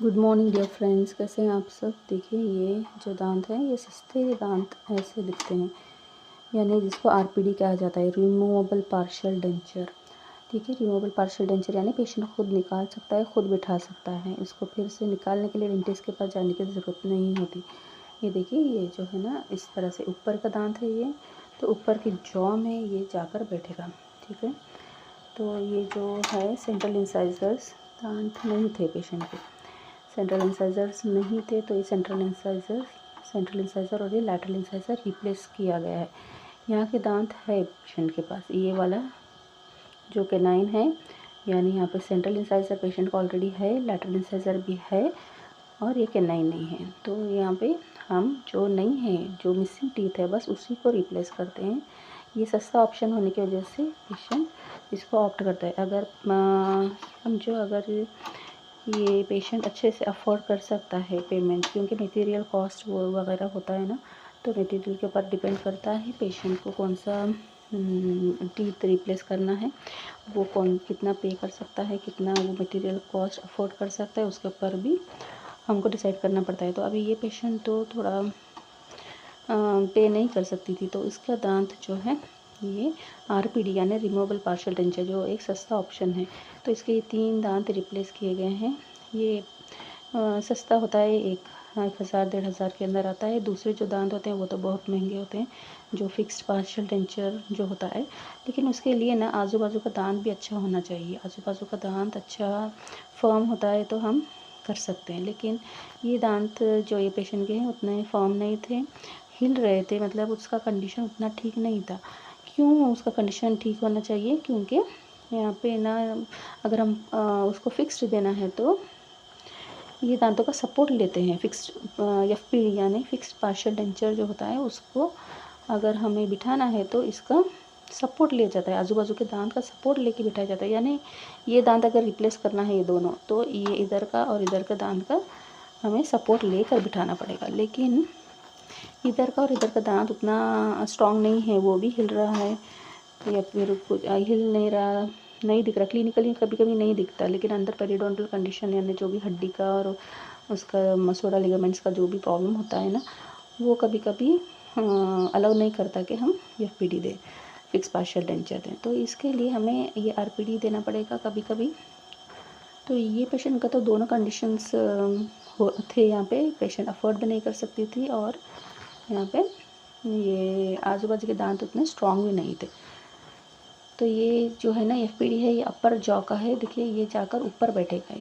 Good morning dear friends, कैसे हैं आप सब। देखिए ये जो दांत है ये सस्ते दांत ऐसे दिखते हैं, यानी जिसको आरपीडी कहा जाता है, रिमूवेबल पार्शियल डेंचर। ठीक है, रिमूवेबल पार्शियल डेंचर यानी पेशेंट खुद निकाल सकता है, खुद बिठा सकता है। इसको फिर से निकालने के लिए डेंटिस्ट के पास जाने की ज़रूरत नहीं होती। ये देखिए ये जो है ना, इस तरह से ऊपर का दांत है ये, तो ऊपर की जॉ में ये जाकर बैठेगा। ठीक है, तो ये जो है सेंट्रल इंसाइजर्स दांत नहीं थे पेशेंट के, सेंट्रल इंसाइजर्स नहीं थे, तो ये सेंट्रल इंसाइजर और ये लैटरल इंसाइजर रिप्लेस किया गया है। यहाँ के दांत है पेशेंट के पास, ये वाला जो कैनाइन है, यानी यहाँ पे सेंट्रल इंसाइजर पेशेंट को ऑलरेडी है, लैटरल इंसाइजर भी है और ये कैनाइन नहीं है। तो यहाँ पे हम जो नहीं है, जो मिसिंग टीथ है, बस उसी को रिप्लेस करते हैं। ये सस्ता ऑप्शन होने की वजह से पेशेंट इसको ऑप्ट करता है। अगर समझो अगर ये पेशेंट अच्छे से अफोर्ड कर सकता है पेमेंट, क्योंकि मटेरियल कॉस्ट वो वगैरह होता है ना, तो मटेरियल के ऊपर डिपेंड करता है पेशेंट को कौन सा टीथ रिप्लेस करना है, वो कौन कितना पे कर सकता है, कितना वो मटेरियल कॉस्ट अफोर्ड कर सकता है, उसके ऊपर भी हमको डिसाइड करना पड़ता है। तो अभी ये पेशेंट तो थोड़ा पे नहीं कर सकती थी, तो इसका दांत जो है ये आरपीडी यानी रिमूवेबल पार्शियल डेंचर, जो एक सस्ता ऑप्शन है। तो इसके ये 3 दांत रिप्लेस किए गए हैं। ये सस्ता होता है, 1,000 1,500 के अंदर आता है। दूसरे जो दांत होते हैं वो तो बहुत महंगे होते हैं, जो फिक्स्ड पार्शियल डेंचर जो होता है। लेकिन उसके लिए ना आजू बाजू का दांत भी अच्छा होना चाहिए। आजू बाजू का दांत अच्छा फर्म होता है तो हम कर सकते हैं। लेकिन ये दांत जो ये पेशेंट के हैं उतने फर्म नहीं थे, हिल रहे थे, मतलब उसका कंडीशन उतना ठीक नहीं था। क्यों उसका कंडीशन ठीक होना चाहिए? क्योंकि यहाँ पे ना अगर हम उसको फिक्स्ड देना है तो ये दांतों का सपोर्ट लेते हैं। फिक्स्ड एफपीडी यानी फिक्स्ड पार्शियल डेंचर जो होता है, उसको अगर हमें बिठाना है तो इसका सपोर्ट लिया जाता है, आजू बाजू के दांत का सपोर्ट लेके बिठाया जाता है। यानी ये दांत अगर रिप्लेस करना है ये दोनों, तो ये इधर का और इधर का दांत का हमें सपोर्ट लेकर बिठाना पड़ेगा। लेकिन इधर का और इधर का दांत उतना स्ट्रॉन्ग नहीं है, वो भी हिल रहा है या फिर कुछ हिल नहीं रहा, नहीं दिख रहा। क्लिनिकली कभी कभी नहीं दिखता, लेकिन अंदर पेरिडोंटल कंडीशन यानी जो भी हड्डी का और उसका मसोड़ा लिगामेंट्स का जो भी प्रॉब्लम होता है ना, वो कभी कभी अलाउ नहीं करता कि हम एफपीडी दें, फिक्स पार्शियल डेंचर दें। तो इसके लिए हमें ये आरपीडी देना पड़ेगा कभी कभी। तो ये पेशेंट का तो दोनों कंडीशंस थे। यहाँ पे पेशेंट अफोर्ड भी नहीं कर सकती थी और यहाँ पे ये आजू बाजू के दांत उतने स्ट्रॉन्ग भी नहीं थे। तो ये जो है ना एफपीडी है, ये अपर जॉ का है। देखिए ये जाकर ऊपर बैठेगा।